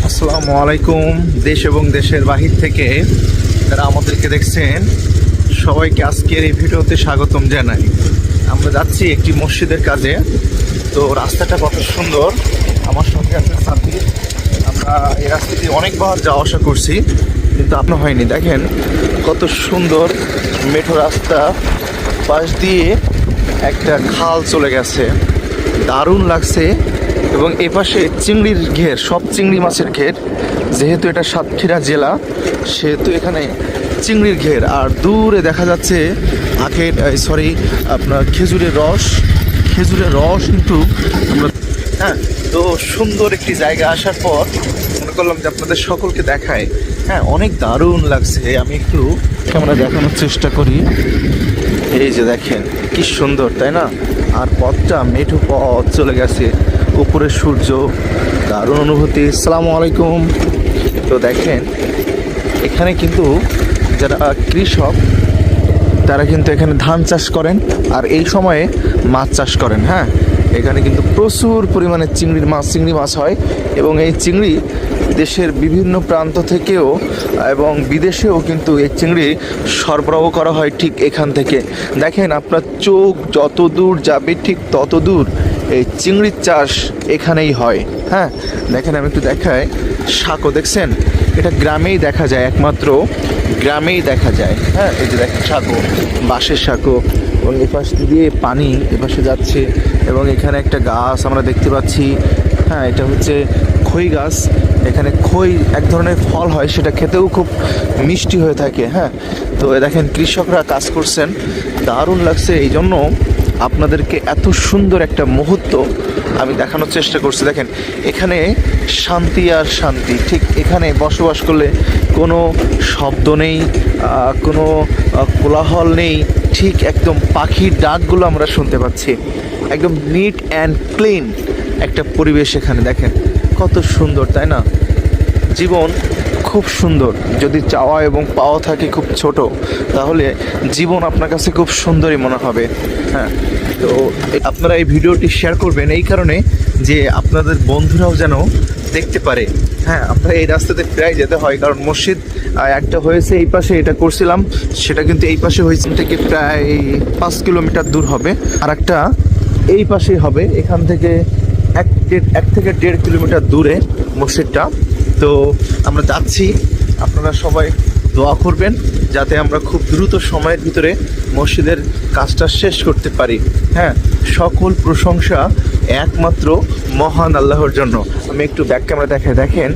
আসসালামু আলাইকুম। দেশ এবং দেশের বাহির থেকে যারা আমাদেরকে দেখছেন সবাইকে আজকের এই ভিডিওতে স্বাগতম জানাই। আমরা যাচ্ছি একটি মসজিদের কাজে। তো রাস্তাটা কত সুন্দর, আমার সঙ্গে আছে সাব্বির। আমরা এই রাস্তা দিয়ে অনেকবার যাওয়া আসা করছি কিন্তু আপনার হয়নি। দেখেন কত সুন্দর মেঠো রাস্তা, পাশ দিয়ে একটা খাল চলে গেছে, দারুণ লাগছে। এবং এপাশে চিংড়ির ঘের, সব চিংড়ি মাছের ঘের। যেহেতু এটা সাতক্ষীরা জেলা সেহেতু এখানে চিংড়ির ঘের। আর দূরে দেখা যাচ্ছে আপনার খেজুরের রস কিন্তু আমরা তো সুন্দর একটি জায়গা আসার পর মনে করলাম যে আপনাদের সকলকে দেখায়। অনেক দারুণ লাগছে। আমি একটু ক্যামেরা দেখানোর চেষ্টা করি। এই যে দেখেন কি সুন্দর, তাই না? আর পথটা মেঠো পথ চলে গেছে, উপরে সূর্য, দারুণ অনুভূতি। আসসালামু আলাইকুম। তো দেখেন এখানে কিন্তু যারা কৃষক তারা কিন্তু এখানে ধান চাষ করেন আর এই সময়ে মাছ চাষ করেন। এখানে কিন্তু প্রচুর পরিমাণে চিংড়ি মাছ হয় এবং এই চিংড়ি দেশের বিভিন্ন প্রান্ত থেকেও এবং বিদেশেও কিন্তু এই চিংড়ি সরবরাহ করা হয় ঠিক এখান থেকে। দেখেন আপনার চোখ যত দূর যাবে ঠিক তত দূর এই চিংড়ির চাষ এখানেই হয়। দেখেন আমি একটু দেখাই, সাঁকো দেখছেন, এটা গ্রামেই দেখা যায়, একমাত্র গ্রামেই দেখা যায়। এই যে দেখেন সাঁকো, বাঁশের সাঁকো, এবং এপাশ দিয়ে পানি এপাশে যাচ্ছে এবং এখানে একটা গাছ আমরা দেখতে পাচ্ছি। এটা হচ্ছে খই গাছ। এখানে খই এক ধরনের ফল হয়, সেটা খেতেও খুব মিষ্টি হয়ে থাকে। তো দেখেন কৃষকরা কাজ করছেন, দারুণ লাগছে। এই জন্য আপনাদেরকে এত সুন্দর একটা মুহূর্ত আমি দেখানোর চেষ্টা করছি। দেখেন এখানে শান্তি আর শান্তি, ঠিক এখানে বসবাস করলে কোনো শব্দ নেই, কোনো কোলাহল নেই, ঠিক একদম পাখির ডাকগুলো আমরা শুনতে পাচ্ছি। একদম নিট অ্যান্ড ক্লিন একটা পরিবেশ এখানে। দেখেন কত সুন্দর, তাই না? জীবন খুব সুন্দর। যদি চাওয়া এবং পাওয়া থাকে খুব ছোট, তাহলে জীবন আপনার কাছে খুব সুন্দরই মনে হবে। তো আপনারা এই ভিডিওটি শেয়ার করবেন এই কারণে যে আপনাদের বন্ধুরাও যেন দেখতে পারে। আমরা এই রাস্তাতে প্রায় যেতে হয়, কারণ মসজিদ একটা হয়েছে এই পাশে, এটা করছিলাম, সেটা কিন্তু এই পাশে হয়েছে, থেকে প্রায় 5 কিলোমিটার দূর হবে। আর একটা এই পাশেই হবে, এখান থেকে 1 থেকে 1.5 কিলোমিটার দূরে মসজিদটা। তো আমরা যাচ্ছি, আপনারা সবাই দোয়া করবেন যাতে আমরা খুব দ্রুত সময়ের ভিতরে মসজিদের কাজটা শেষ করতে পারি। সকল প্রশংসা একমাত্র মহান আল্লাহর জন্য। আমি একটু ব্যাক ক্যামেরা দেখেন।